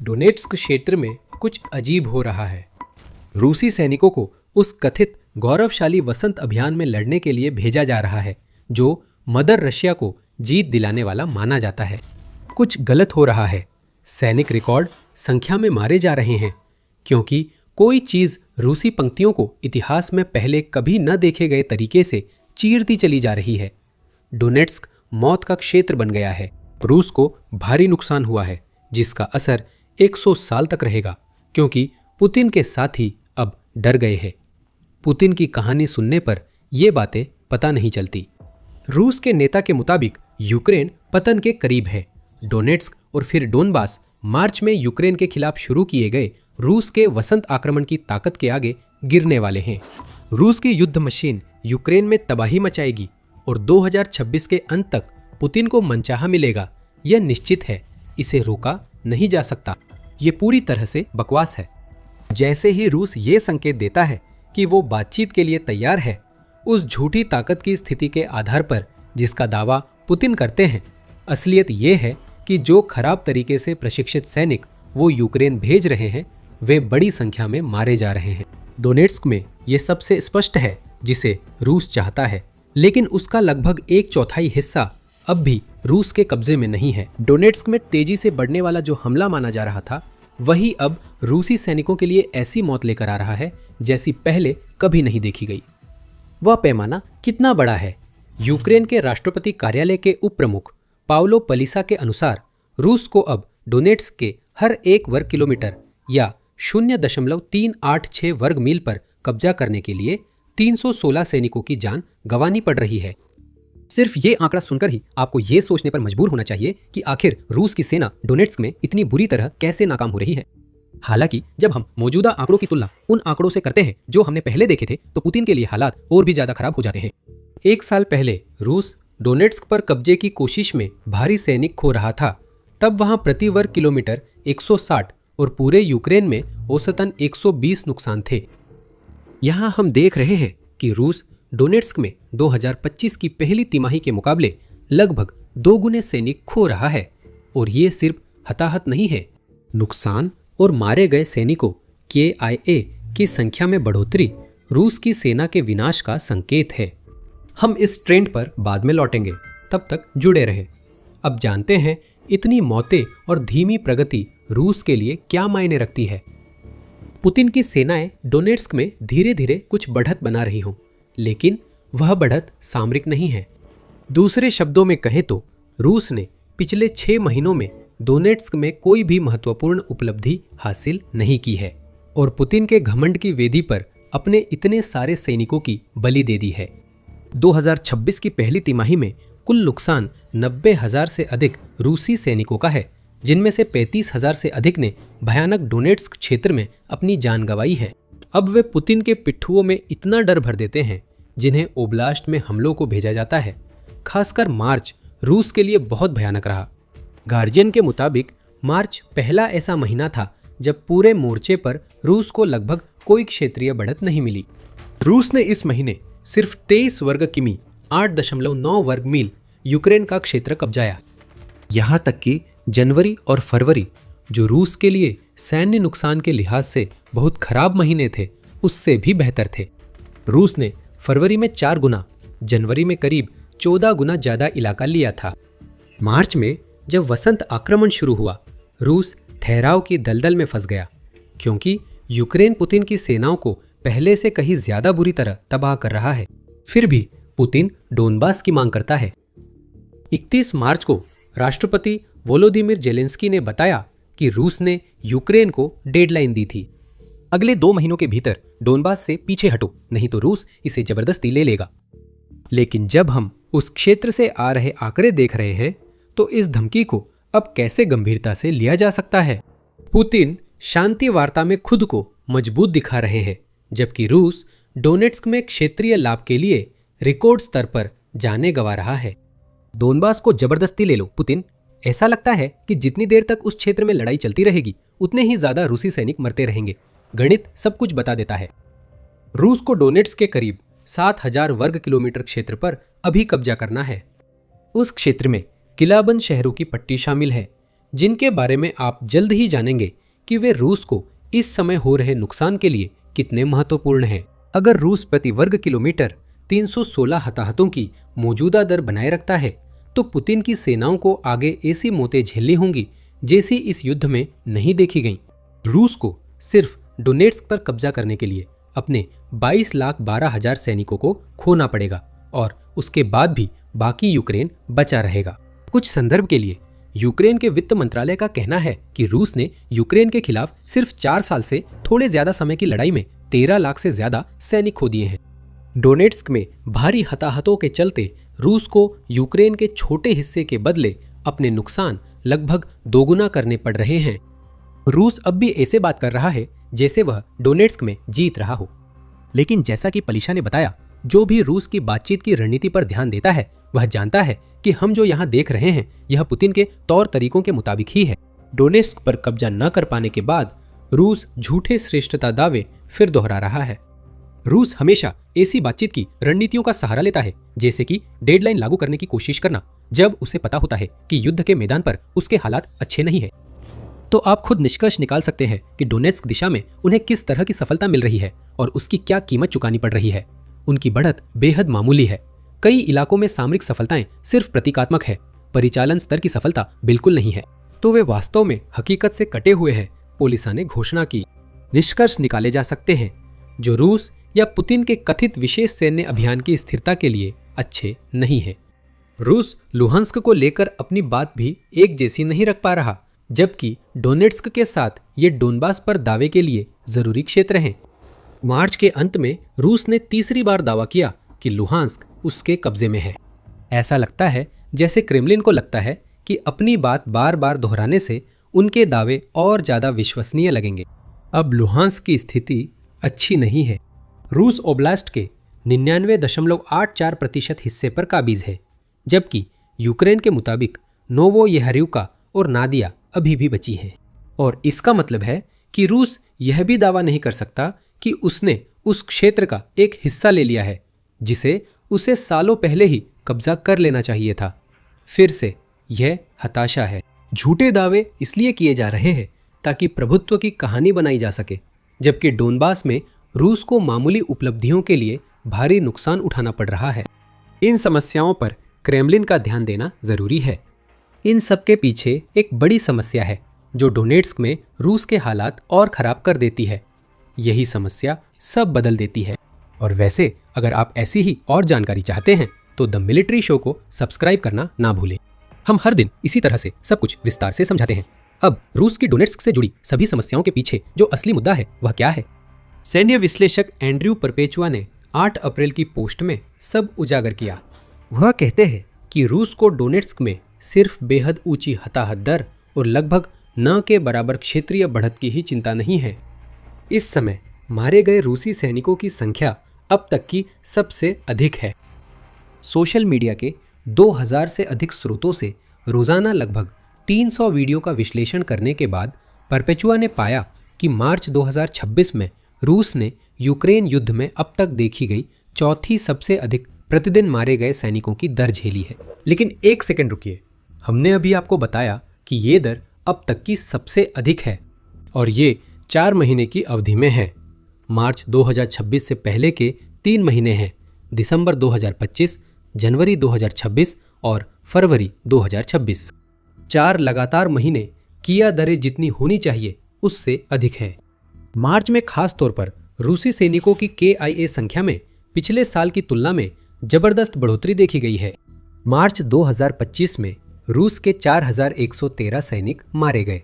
Donetsk क्षेत्र में कुछ अजीब हो रहा है। रूसी सैनिकों को उस कथित गौरवशाली वसंत अभियान में लड़ने के लिए भेजा जा रहा है जो मदर रशिया को जीत दिलाने वाला माना जाता है। कुछ गलत हो रहा है। सैनिक रिकॉर्ड संख्या में मारे जा रहे हैं क्योंकि कोई चीज रूसी पंक्तियों को इतिहास में पहले कभी न देखे गए तरीके से चीरती चली जा रही है। डोनेट्स्क मौत का क्षेत्र बन गया है। रूस को भारी नुकसान हुआ है जिसका असर 100 साल तक रहेगा क्योंकि पुतिन के साथी अब डर गए हैं। पुतिन की कहानी सुनने पर ये बातें पता नहीं चलती। रूस के नेता के मुताबिक यूक्रेन पतन के करीब है। डोनेट्स्क और फिर डोनबास मार्च में यूक्रेन के खिलाफ शुरू किए गए रूस के वसंत आक्रमण की ताकत के आगे गिरने वाले हैं। रूस की युद्ध मशीन यूक्रेन में तबाही मचाएगी और 2026 के अंत तक पुतिन को मनचाहा मिलेगा। यह निश्चित है, इसे रोका नहीं जा सकता। ये पूरी तरह से बकवास है। जैसे ही रूस ये संकेत देता है कि वो बातचीत के लिए तैयार है, उस झूठी ताकत की स्थिति के आधार पर जिसका दावा पुतिन करते हैं, असलियत ये है कि जो खराब तरीके से प्रशिक्षित सैनिक वो यूक्रेन भेज रहे हैं वे बड़ी संख्या में मारे जा रहे हैं। डोनेट्स्क में ये सबसे स्पष्ट है जिसे रूस चाहता है, लेकिन उसका लगभग 1/4 हिस्सा अब भी रूस के कब्जे में नहीं है। डोनेट्स्क में तेजी से बढ़ने वाला जो हमला माना जा रहा था वही अब रूसी सैनिकों के लिए ऐसी मौत लेकर आ रहा है जैसी पहले कभी नहीं देखी गई। वह पैमाना कितना बड़ा है? यूक्रेन के राष्ट्रपति कार्यालय के उप प्रमुख पाउलो पलिसा के अनुसार रूस को अब डोनेट्स्क के हर 1 वर्ग किलोमीटर या 0.386 वर्ग मील पर कब्जा करने के लिए 316 सैनिकों की जान गंवानी पड़ रही है। सिर्फ ये आंकड़ा सुनकर ही आपको ये सोचने पर मजबूर होना चाहिए कि आखिर रूस की सेना डोनेट्स्क में इतनी बुरी तरह कैसे नाकाम हो रही है। हालांकि जब हम मौजूदा आंकड़ों की तुलना उन आंकड़ों से करते हैं जो हमने पहले देखे थे तो पुतिन के लिए हालात और भी ज्यादा खराब हो जाते हैं। 1 साल पहले रूस डोनेट्स्क पर कब्जे की कोशिश में भारी सैनिक खो रहा था। तब वहां प्रति वर्ग किलोमीटर 160 और पूरे यूक्रेन में औसतन 120 नुकसान थे। यहां हम देख रहे हैं कि रूस डोनेट्स्क में 2025 की पहली तिमाही के मुकाबले लगभग 2 गुने सैनिक खो रहा है। और ये सिर्फ हताहत नहीं है, नुकसान और मारे गए सैनिकों KIA की संख्या में बढ़ोतरी रूस की सेना के विनाश का संकेत है। हम इस ट्रेंड पर बाद में लौटेंगे, तब तक जुड़े रहे। अब जानते हैं इतनी मौतें और धीमी प्रगति रूस के लिए क्या मायने रखती है। पुतिन की सेनाएं डोनेट्स्क में धीरे धीरे कुछ बढ़त बना रही हों, लेकिन वह बढ़त सामरिक नहीं है। दूसरे शब्दों में कहें तो रूस ने पिछले 6 महीनों में डोनेट्स्क में कोई भी महत्वपूर्ण उपलब्धि हासिल नहीं की है और पुतिन के घमंड की वेदी पर अपने इतने सारे सैनिकों की बलि दे दी है। 2026 की पहली तिमाही में कुल नुकसान 90,000 से अधिक रूसी सैनिकों का है, जिनमें से 35,000 से अधिक ने भयानक डोनेट्स्क क्षेत्र में अपनी जान गंवाई है। अब वे पुतिन के पिट्ठुओं में इतना डर भर देते हैं जिन्हें ओब्लास्ट में हमलों को भेजा जाता है। खासकर मार्च रूस के लिए बहुत भयानक रहा। गार्जियन के मुताबिक मार्च पहला ऐसा महीना था जब पूरे मोर्चे पर रूस को लगभग कोई क्षेत्रीय बढ़त नहीं मिली। रूस ने इस महीने सिर्फ 23 वर्ग किमी 8.9 वर्ग मील यूक्रेन का क्षेत्र कब्जाया। यहाँ तक कि जनवरी और फरवरी, जो रूस के लिए सैन्य नुकसान के लिहाज से बहुत खराब महीने थे, उससे भी बेहतर थे। रूस ने फरवरी में 4 गुना, जनवरी में करीब 14 गुना ज्यादा इलाका लिया था। मार्च में जब वसंत आक्रमण शुरू हुआ, रूस ठहराव की दलदल में फंस गया क्योंकि यूक्रेन पुतिन की सेनाओं को पहले से कहीं ज्यादा बुरी तरह तबाह कर रहा है। फिर भी पुतिन डोनबास की मांग करता है। 31 मार्च को राष्ट्रपति वोलोदिमीर जेलेंस्की ने बताया कि रूस ने यूक्रेन को डेडलाइन दी थी। अगले 2 महीनों के भीतर डोनबास से पीछे हटो, नहीं तो रूस इसे जबरदस्ती ले लेगा। लेकिन जब हम उस क्षेत्र से आ रहे आंकड़े देख रहे हैं तो इस धमकी को अब कैसे गंभीरता से लिया जा सकता है। पुतिन शांति वार्ता में खुद को मजबूत दिखा रहे हैं, जबकि रूस डोनेट्स्क में क्षेत्रीय लाभ के लिए रिकॉर्ड स्तर पर जाने गंवा रहा है। डोनबास को जबरदस्ती ले लो पुतिन। ऐसा लगता है कि जितनी देर तक उस क्षेत्र में लड़ाई चलती रहेगी उतने ही ज्यादा रूसी सैनिक मरते रहेंगे। गणित सब कुछ बता देता है। रूस को डोनेट्स्क के करीब 7,000 वर्ग किलोमीटर क्षेत्र पर अभी कब्जा करना है। उस क्षेत्र में किलाबंद शहरों की पट्टी शामिल है, जिनके बारे में आप जल्द ही जानेंगे कि वे रूस को इस समय हो रहे नुकसान के लिए कितने महत्वपूर्ण हैं। अगर रूस प्रति वर्ग किलोमीटर 316 हताहतों की मौजूदा दर बनाए रखता है तो पुतिन की सेनाओं को आगे ऐसी मौतें झेलनी होंगी जैसी इस युद्ध में नहीं देखी गईं। रूस को सिर्फ डोनेट्स्क पर कब्जा करने के लिए अपने 22,12,000 सैनिकों को खोना पड़ेगा और उसके बाद भी बाकी यूक्रेन बचा रहेगा। कुछ संदर्भ के लिए यूक्रेन के वित्त मंत्रालय का कहना है कि रूस ने यूक्रेन के खिलाफ सिर्फ 4 साल से थोड़े ज्यादा समय की लड़ाई में 13 लाख से ज्यादा सैनिक खो दिए हैं। डोनेट्स्क में भारी हताहतों के चलते रूस को यूक्रेन के छोटे हिस्से के बदले अपने नुकसान लगभग दोगुना करने पड़ रहे हैं। रूस अब भी ऐसे बात कर रहा है जैसे वह डोनेट्स्क में जीत रहा हो, लेकिन जैसा कि पलिशा ने बताया, जो भी रूस की बातचीत की रणनीति पर ध्यान देता है वह जानता है कि हम जो यहाँ देख रहे हैं यह पुतिन के तौर तरीकों के मुताबिक ही है। डोनेट्स्क पर कब्जा न कर पाने के बाद रूस झूठे श्रेष्ठता दावे फिर दोहरा रहा है। रूस हमेशा ऐसी बातचीत की रणनीतियों का सहारा लेता है, जैसे कि डेडलाइन लागू करने की कोशिश करना, जब उसे पता होता है कि युद्ध के मैदान पर उसके हालात अच्छे नहीं है। तो आप खुद निष्कर्ष निकाल सकते हैं कि डोनेट्स्क दिशा में उन्हें किस तरह की सफलता मिल रही है और उसकी क्या कीमत चुकानी पड़ रही है। उनकी बढ़त बेहद मामूली है। कई इलाकों में सामरिक सफलताएं सिर्फ प्रतीकात्मक है, परिचालन स्तर की सफलता बिल्कुल नहीं है। तो वे वास्तव में हकीकत से कटे हुए हैं, पोलिसा ने घोषणा की। निष्कर्ष निकाले जा सकते हैं जो रूस या पुतिन के कथित विशेष सैन्य अभियान की स्थिरता के लिए अच्छे नहीं है। रूस लुहांस्क को लेकर अपनी बात भी एक जैसी नहीं रख पा रहा, जबकि डोनेट्स्क के साथ ये डोनबास पर दावे के लिए जरूरी क्षेत्र हैं। मार्च के अंत में रूस ने तीसरी बार दावा किया कि लुहांस्क उसके कब्जे में है। ऐसा लगता है जैसे क्रेमलिन को लगता है कि अपनी बात बार बार दोहराने से उनके दावे और ज्यादा विश्वसनीय लगेंगे। अब लुहांस्क की स्थिति अच्छी नहीं है। रूस ओब्लास्ट के 99.84% हिस्से पर काबिज है, जबकि यूक्रेन के मुताबिक नोवोयहरिवका और नादिया अभी भी बची हैं। और इसका मतलब है कि रूस यह भी दावा नहीं कर सकता कि उसने उस क्षेत्र का एक हिस्सा ले लिया है जिसे उसे सालों पहले ही कब्जा कर लेना चाहिए था। फिर से यह हताशा है। झूठे दावे इसलिए किए जा रहे हैं ताकि प्रभुत्व की कहानी बनाई जा सके, जबकि डोनबास में रूस को मामूली उपलब्धियों के लिए भारी नुकसान उठाना पड़ रहा है। इन समस्याओं पर क्रेमलिन का ध्यान देना जरूरी है। इन सबके पीछे एक बड़ी समस्या है जो डोनेट्स्क में रूस के हालात और खराब कर देती है। यही समस्या सब बदल देती है। और वैसे अगर आप ऐसी ही और जानकारी चाहते हैं तो द मिलिट्री शो को सब्सक्राइब करना ना भूलें। हम हर दिन इसी तरह से सब कुछ विस्तार से समझाते हैं। अब रूस की डोनेट्स्क से जुड़ी सभी समस्याओं के पीछे जो असली मुद्दा है वह क्या है? सैन्य विश्लेषक एंड्रयू परपेचुआ ने 8 अप्रैल की पोस्ट में सब उजागर किया। वह कहते हैं कि रूस को डोनेट्स्क में सिर्फ बेहद ऊंची हताहत दर और लगभग न के बराबर क्षेत्रीय बढ़त की ही चिंता नहीं है। इस समय मारे गए रूसी सैनिकों की संख्या अब तक की सबसे अधिक है। सोशल मीडिया के 2000 से अधिक स्रोतों से रोजाना लगभग 300 वीडियो का विश्लेषण करने के बाद परपेचुआ ने पाया कि मार्च 2026 में रूस ने यूक्रेन युद्ध में अब तक देखी गई चौथी सबसे अधिक प्रतिदिन मारे गए सैनिकों की दर झेली है। लेकिन एक सेकंड रुकिए, हमने अभी आपको बताया कि ये दर अब तक की सबसे अधिक है और ये 4 महीने की अवधि में है। मार्च 2026 से पहले के 3 महीने हैं, दिसंबर 2025, जनवरी 2026 और फरवरी 2026। 4 लगातार महीने किया दरें जितनी होनी चाहिए उससे अधिक है। मार्च में खास तौर पर रूसी सैनिकों की KIA संख्या में पिछले साल की तुलना में जबरदस्त बढ़ोतरी देखी गई है। मार्च 2025 में रूस के 4113 सैनिक मारे गए।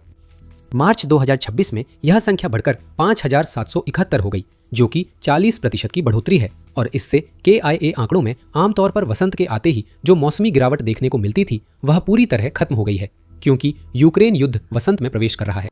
मार्च 2026 में यह संख्या बढ़कर 5771 हो गई, जो कि 40% की बढ़ोतरी है और इससे KIA आंकड़ों में आमतौर पर वसंत के आते ही जो मौसमी गिरावट देखने को मिलती थी वह पूरी तरह खत्म हो गई है, क्योंकि यूक्रेन युद्ध वसंत में प्रवेश कर रहा है।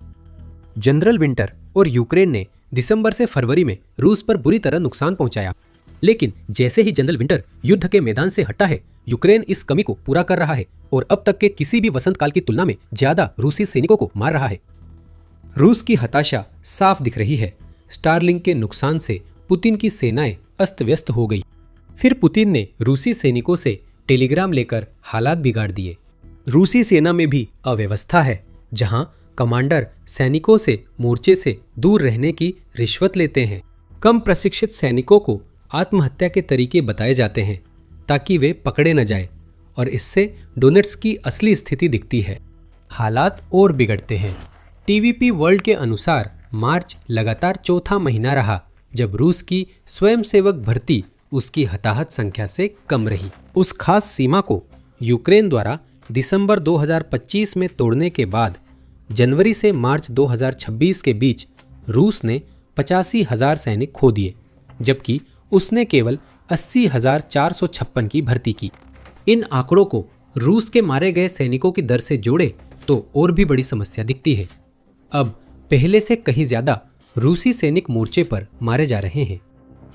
जनरल विंटर और यूक्रेन ने दिसंबर से फरवरी में रूस पर बुरी तरह नुकसान पहुंचाया, लेकिन जैसे ही जनरल विंटर युद्ध के मैदान से हटा है, यूक्रेन इस कमी को पूरा कर रहा है और अब तक के किसी भी वसंत काल की तुलना में ज्यादा रूसी सैनिकों को मार रहा है। रूस की हताशा साफ दिख रही है। स्टारलिंक के नुकसान से पुतिन की सेनाएं अस्त व्यस्त हो गई। फिर पुतिन ने रूसी सैनिकों से टेलीग्राम लेकर हालात बिगाड़ दिए। रूसी सेना में भी अव्यवस्था है। जहां कमांडर सैनिकों से मोर्चे से दूर रहने की रिश्वत लेते हैं। कम प्रशिक्षित सैनिकों को आत्महत्या के तरीके बताए जाते हैं ताकि वे पकड़े न जाए, और इससे डोनेट्स्क की असली स्थिति दिखती है। हालात और बिगड़ते हैं। टीवीपी वर्ल्ड के अनुसार मार्च लगातार चौथा महीना रहा जब रूस की स्वयंसेवक भर्ती उसकी हताहत संख्या से कम रही। उस खास सीमा को यूक्रेन द्वारा दिसंबर 2025 में तोड़ने के बाद जनवरी से मार्च 2026 के बीच रूस ने 85,000 सैनिक खो दिए, जबकि उसने केवल 80,456 की भर्ती की। इन आंकड़ों को रूस के मारे गए सैनिकों की दर से जोड़े तो और भी बड़ी समस्या दिखती है। अब पहले से कहीं ज्यादा रूसी सैनिक मोर्चे पर मारे जा रहे हैं।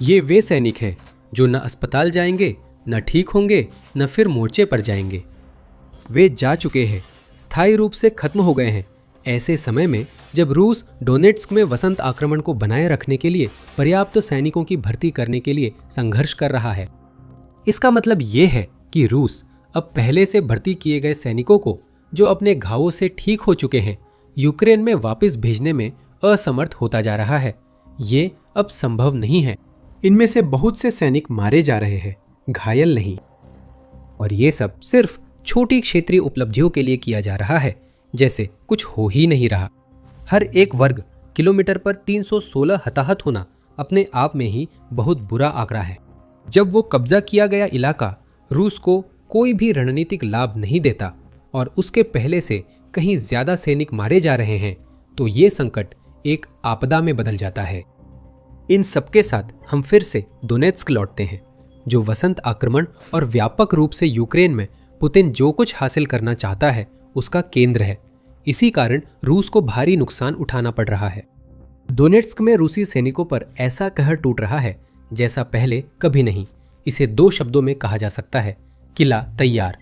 ये वे सैनिक हैं जो न अस्पताल जाएंगे, न ठीक होंगे, न फिर मोर्चे पर जाएंगे। वे जा चुके हैं, स्थायी रूप से खत्म हो गए हैं। ऐसे समय में जब रूस डोनेट्स्क में वसंत आक्रमण को बनाए रखने के लिए पर्याप्त सैनिकों की भर्ती करने के लिए संघर्ष कर रहा है, इसका मतलब ये है कि रूस अब पहले से भर्ती किए गए सैनिकों को, जो अपने घावों से ठीक हो चुके हैं, यूक्रेन में वापस भेजने में असमर्थ होता जा रहा है। ये अब संभव नहीं है। इनमें से बहुत से सैनिक मारे जा रहे हैं, घायल नहीं। और ये सब सिर्फ छोटी क्षेत्रीय उपलब्धियों के लिए किया जा रहा है, जैसे कुछ हो ही नहीं रहा। हर एक वर्ग किलोमीटर पर 316 हताहत होना अपने आप में ही बहुत बुरा आंकड़ा है। जब वो कब्जा किया गया इलाका रूस को कोई भी रणनीतिक लाभ नहीं देता और उसके पहले से कहीं ज्यादा सैनिक मारे जा रहे हैं, तो ये संकट एक आपदा में बदल जाता है। इन सबके साथ हम फिर से डोनेट्स्क लौटते हैं, जो वसंत आक्रमण और व्यापक रूप से यूक्रेन में पुतिन जो कुछ हासिल करना चाहता है उसका केंद्र है। इसी कारण रूस को भारी नुकसान उठाना पड़ रहा है। डोनेट्स्क में रूसी सैनिकों पर ऐसा कहर टूट रहा है जैसा पहले कभी नहीं। इसे 2 शब्दों में कहा जा सकता है, किला तैयार।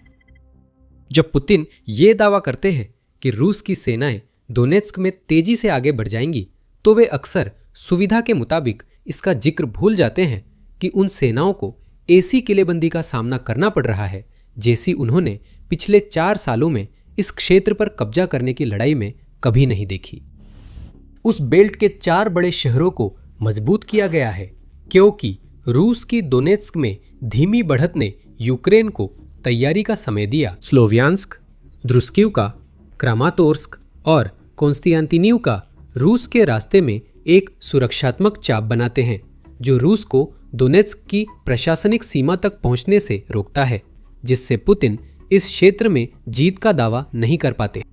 जब पुतिन ये दावा करते हैं कि रूस की सेनाएं डोनेट्स्क में तेजी से आगे बढ़ जाएंगी, तो वे अक्सर सुविधा के मुताबिक इसका जिक्र भूल जाते हैं कि उन सेनाओं को ऐसी किलेबंदी का सामना करना पड़ रहा है जैसी उन्होंने पिछले 4 सालों में इस क्षेत्र पर कब्जा करने की लड़ाई में कभी नहीं देखी। उस बेल्ट के 4 बड़े शहरों को मजबूत किया गया है, क्योंकि रूस की डोनेट्स्क में धीमी बढ़त ने यूक्रेन को तैयारी का समय दिया। स्लोवियांस्क, द्रुस्किवका, क्रामातोर्स्क और कॉन्स्टेंटिनिवका रूस के रास्ते में एक सुरक्षात्मक चाप बनाते हैं, जो रूस को डोनेट्स्क की प्रशासनिक सीमा तक पहुंचने से रोकता है, जिससे पुतिन इस क्षेत्र में जीत का दावा नहीं कर पाते।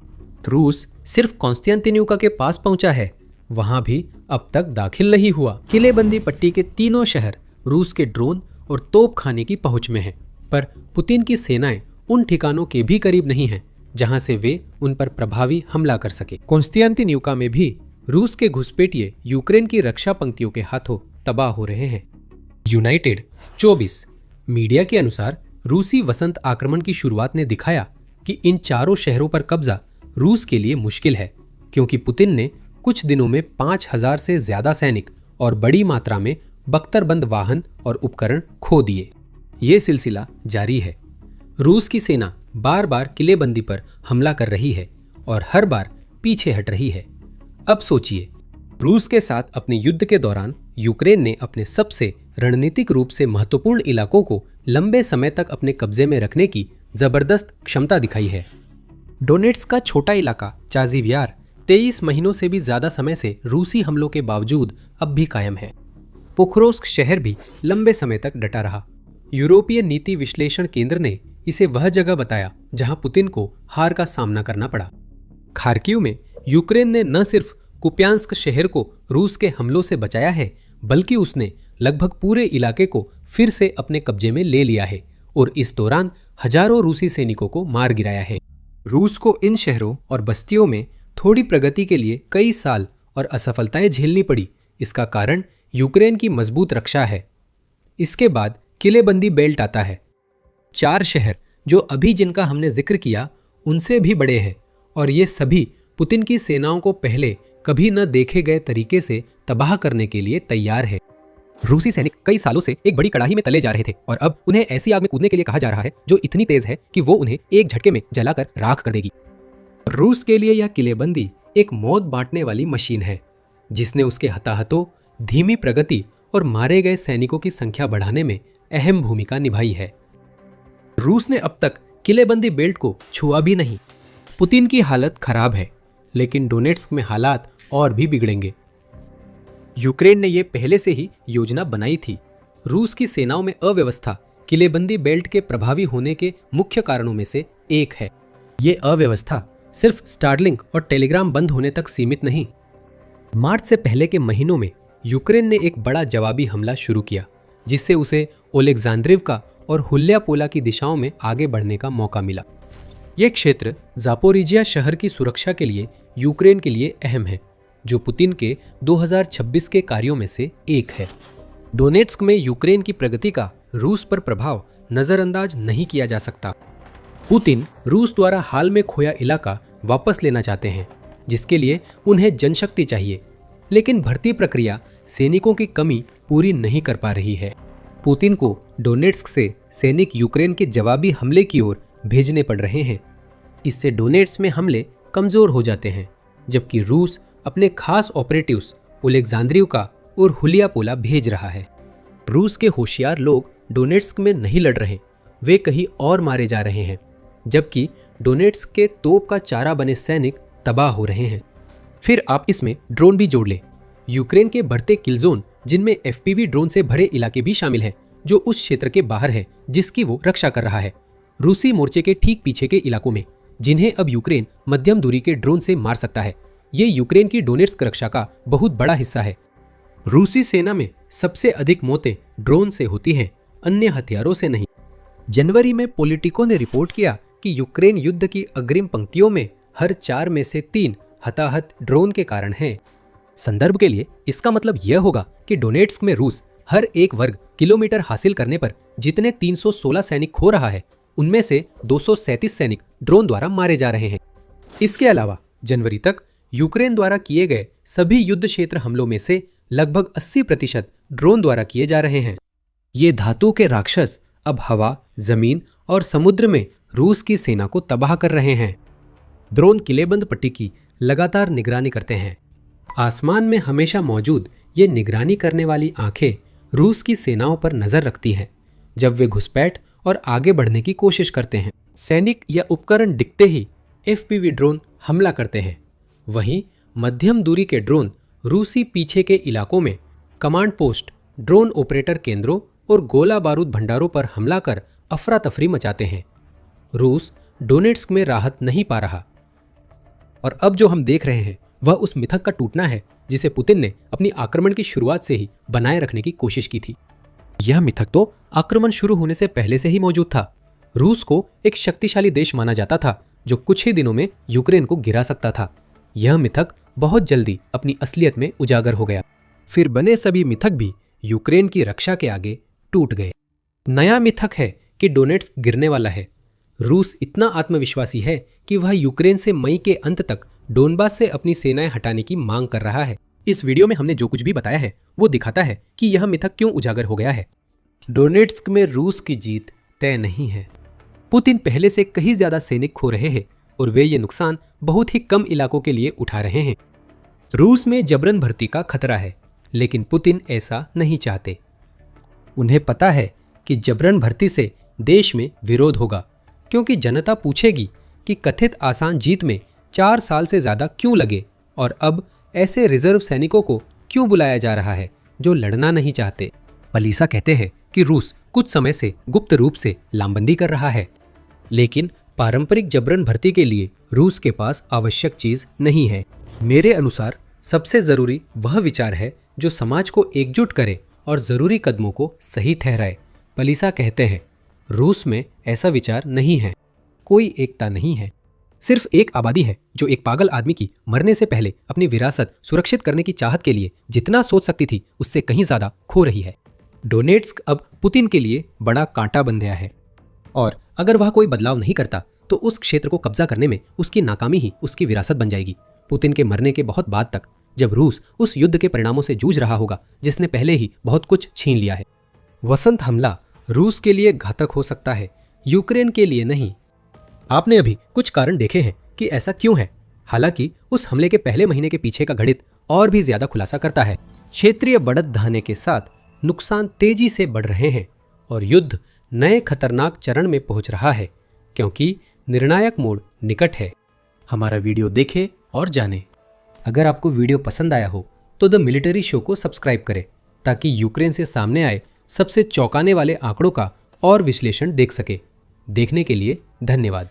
रूस सिर्फ कॉन्स्टेंटिनिवका के पास पहुंचा है, वहां भी अब तक दाखिल नहीं हुआ। किलेबंदी पट्टी के तीनों शहर रूस के ड्रोन और तोपखाने की पहुंच में हैं, पर पुतिन की सेनाएं उन ठिकानों के भी करीब नहीं हैं जहां से वे उन पर प्रभावी हमला कर सके। कॉन्स्टेंटिनिवका में भी रूस के घुसपैठिए यूक्रेन की रक्षा पंक्तियों के हाथों तबाह हो रहे हैं। यूनाइटेड 24 मीडिया के अनुसार रूसी वसंत आक्रमण की शुरुआत ने दिखाया कि इन चारों शहरों पर कब्जा रूस के लिए मुश्किल है, क्योंकि पुतिन ने कुछ दिनों में 5,000 से ज्यादा सैनिक और बड़ी मात्रा में बख्तरबंद वाहन और उपकरण खो दिए। ये सिलसिला जारी है। रूस की सेना बार बार किलेबंदी पर हमला कर रही है और हर बार पीछे हट रही है। अब सोचिए, रूस के साथ अपने युद्ध के दौरान यूक्रेन ने अपने सबसे रणनीतिक रूप से महत्वपूर्ण इलाकों को लंबे समय तक अपने कब्जे में रखने की जबरदस्त क्षमता दिखाई है। डोनेट्स्क का छोटा इलाका चाजीवियार 23 महीनों से भी ज्यादा समय से रूसी हमलों के बावजूद अब भी कायम है। पोखरोस्क शहर भी लंबे समय तक डटा रहा। यूरोपीय नीति विश्लेषण केंद्र ने इसे वह जगह बताया जहां पुतिन को हार का सामना करना पड़ा। खार्किव में यूक्रेन ने न सिर्फ कुप्यांस्क शहर को रूस के हमलों से बचाया है, बल्कि उसने लगभग पूरे इलाके को फिर से अपने कब्जे में ले लिया है और इस दौरान हजारों रूसी सैनिकों को मार गिराया है। रूस को इन शहरों और बस्तियों में थोड़ी प्रगति के लिए कई साल और असफलताएं झेलनी पड़ी। इसका कारण यूक्रेन की मजबूत रक्षा है। इसके बाद किलेबंदी बेल्ट आता है। 4 शहर जो अभी जिनका हमने जिक्र किया उनसे भी बड़े हैं, और ये सभी पुतिन की सेनाओं को पहले कभी न देखे गए तरीके से तबाह करने के लिए तैयार है। रूसी सैनिक कई सालों से एक बड़ी कड़ाही में तले जा रहे थे और अब उन्हें ऐसी आग में कूदने के लिए कहा जा रहा है जो इतनी तेज है कि वो उन्हें एक झटके में जलाकर राख कर देगी। रूस के लिए यह किलेबंदी एक मौत बांटने वाली मशीन है, जिसने उसके हताहतों, धीमी प्रगति और मारे गए सैनिकों की संख्या बढ़ाने में अहम भूमिका निभाई है। रूस ने अब तक किलेबंदी बेल्ट को छुआ भी नहीं। पुतिन की हालत खराब है, लेकिन डोनेट्स्क में हालात और भी बिगड़ेंगे। यूक्रेन ने यह पहले से ही योजना बनाई थी। रूस की सेनाओं में अव्यवस्था किलेबंदी बेल्ट के प्रभावी होने के मुख्य कारणों में से एक है। ये अव्यवस्था सिर्फ स्टारलिंक और टेलीग्राम बंद होने तक सीमित नहीं। मार्च से पहले के महीनों में यूक्रेन ने एक बड़ा जवाबी हमला शुरू किया, जिससे उसे ओलेक्जांद्रिवका और हुल्यापोला की दिशाओं में आगे बढ़ने का मौका मिला। ये क्षेत्र जापोरिजिया शहर की सुरक्षा के लिए यूक्रेन के लिए अहम है, जो पुतिन के 2026 के कार्यों में से एक है। डोनेट्स्क में यूक्रेन की प्रगति का रूस पर प्रभाव नजरअंदाज नहीं किया जा सकता। पुतिन रूस द्वारा हाल में खोया इलाका वापस लेना चाहते हैं, जिसके लिए उन्हें जनशक्ति चाहिए, लेकिन भर्ती प्रक्रिया सैनिकों की कमी पूरी नहीं कर पा रही है। पुतिन को डोनेट्स्क से सैनिक यूक्रेन के जवाबी हमले की ओर भेजने पड़ रहे हैं। इससे डोनेट्स्क में हमले कमजोर हो जाते हैं, जबकि रूस अपने खास ऑपरेटिव्स ओलेक्जांद्रिवका और हुलियापोला भेज रहा है। रूस के होशियार लोग डोनेट्स्क में नहीं लड़ रहे, वे कहीं और मारे जा रहे हैं, जबकि डोनेट्स्क के तोप का चारा बने सैनिक तबाह हो रहे हैं। फिर आप इसमें ड्रोन भी जोड़ लें। यूक्रेन के बढ़ते किलजोन, जिनमें एफपीवी ड्रोन से भरे इलाके भी शामिल हैं, जो उस क्षेत्र के बाहर है जिसकी वो रक्षा कर रहा है। रूसी मोर्चे के ठीक पीछे के इलाकों में, जिन्हें अब यूक्रेन मध्यम दूरी के ड्रोन से मार सकता है, ये यूक्रेन की डोनेट्स्क रक्षा का बहुत बड़ा हिस्सा है। रूसी सेना में सबसे अधिक मौतें ड्रोन से होती हैं, अन्य हथियारों से नहीं। जनवरी में पॉलिटिको ने रिपोर्ट किया कि यूक्रेन युद्ध की अग्रिम पंक्तियों में हर 4 में से 3 हताहत ड्रोन के कारण हैं। संदर्भ के लिए इसका मतलब यह होगा कि डोनेट्स्क में रूस हर 1 वर्ग किलोमीटर हासिल करने पर जितने 316 सैनिक खो रहा है, उनमें से 237 सैनिक ड्रोन द्वारा मारे जा रहे हैं। इसके अलावा जनवरी तक यूक्रेन द्वारा किए गए सभी युद्ध क्षेत्र हमलों में से लगभग 80% ड्रोन द्वारा किए जा रहे हैं। ये धातु के राक्षस अब हवा, जमीन और समुद्र में रूस की सेना को तबाह कर रहे हैं। ड्रोन किलेबंद पट्टी की लगातार निगरानी करते हैं। आसमान में हमेशा मौजूद ये निगरानी करने वाली आंखें रूस की सेनाओं पर नजर रखती हैं, जब वे घुसपैठ और आगे बढ़ने की कोशिश करते हैं। सैनिक या उपकरण दिखते ही एफपीवी ड्रोन हमला करते हैं। वहीं मध्यम दूरी के ड्रोन रूसी पीछे के इलाकों में कमांड पोस्ट, ड्रोन ऑपरेटर केंद्रों और गोला बारूद भंडारों पर हमला कर अफरा तफरी मचाते हैं। रूस डोनेट्स्क में राहत नहीं पा रहा, और अब जो हम देख रहे हैं वह उस मिथक का टूटना है जिसे पुतिन ने अपनी आक्रमण की शुरुआत से ही बनाए रखने की कोशिश की थी। यह मिथक तो आक्रमण शुरू होने से पहले से ही मौजूद था। रूस को एक शक्तिशाली देश माना जाता था, जो कुछ ही दिनों में यूक्रेन को गिरा सकता था। यह मिथक बहुत जल्दी अपनी असलियत में उजागर हो गया। फिर बने सभी मिथक भी यूक्रेन की रक्षा के आगे टूट गए। नया मिथक है कि डोनेट्स्क गिरने वाला है। रूस इतना आत्मविश्वासी है कि वह यूक्रेन से मई के अंत तक डोनबास से अपनी सेनाएं हटाने की मांग कर रहा है। इस वीडियो में हमने जो कुछ भी बताया है वो दिखाता है कि यह मिथक क्यों उजागर हो गया है। डोनेट्स्क में रूस की जीत तय नहीं है। पुतिन पहले से कहीं ज्यादा सैनिक खो रहे हैं और वे ये नुकसान बहुत ही कम इलाकों के लिए उठा रहे हैं। रूस में जबरन भर्ती का खतरा है, लेकिन पुतिन ऐसा नहीं चाहते। उन्हें पता है कि जबरन भर्ती से देश में विरोध होगा, क्योंकि जनता पूछेगी कि कथित आसान जीत में 4 साल से ज्यादा क्यों लगे और अब ऐसे रिजर्व सैनिकों को क्यों बुलाया जा रहा है जो लड़ना नहीं चाहते। पलीसा कहते हैं कि रूस कुछ समय से गुप्त रूप से लामबंदी कर रहा है, लेकिन पारंपरिक जबरन भर्ती के लिए रूस के पास आवश्यक चीज नहीं है। मेरे अनुसार सबसे जरूरी वह विचार है जो समाज को एकजुट करे और जरूरी कदमों को सही ठहराए। पलीसा कहते हैं रूस में ऐसा विचार नहीं है, कोई एकता नहीं है। सिर्फ एक आबादी है जो एक पागल आदमी की मरने से पहले अपनी विरासत सुरक्षित करने की चाहत के लिए जितना सोच सकती थी उससे कहीं ज्यादा खो रही है। डोनेट्स्क अब पुतिन के लिए बड़ा कांटा बन गया है, और अगर वह कोई बदलाव नहीं करता तो उस क्षेत्र को कब्जा करने में उसकी नाकामी ही उसकी विरासत बन जाएगी। पुतिन के मरने के बहुत बाद तक, जब रूस उस युद्ध के परिणामों से जूझ रहा होगा जिसने पहले ही बहुत कुछ छीन लिया है। वसंत हमला रूस के लिए घातक हो सकता है, यूक्रेन के लिए नहीं। आपने अभी कुछ कारण देखे हैं कि ऐसा क्यों है। हालांकि उस हमले के पहले महीने के पीछे का गणित और भी ज्यादा खुलासा करता है। क्षेत्रीय बढ़त ढाने के साथ नुकसान तेजी से बढ़ रहे हैं और युद्ध नए खतरनाक चरण में पहुंच रहा है, क्योंकि निर्णायक मोड़ निकट है। हमारा वीडियो देखें और जानें। अगर आपको वीडियो पसंद आया हो तो द मिलिट्री शो को सब्सक्राइब करें ताकि यूक्रेन से सामने आए सबसे चौंकाने वाले आंकड़ों का और विश्लेषण देख सके। देखने के लिए धन्यवाद।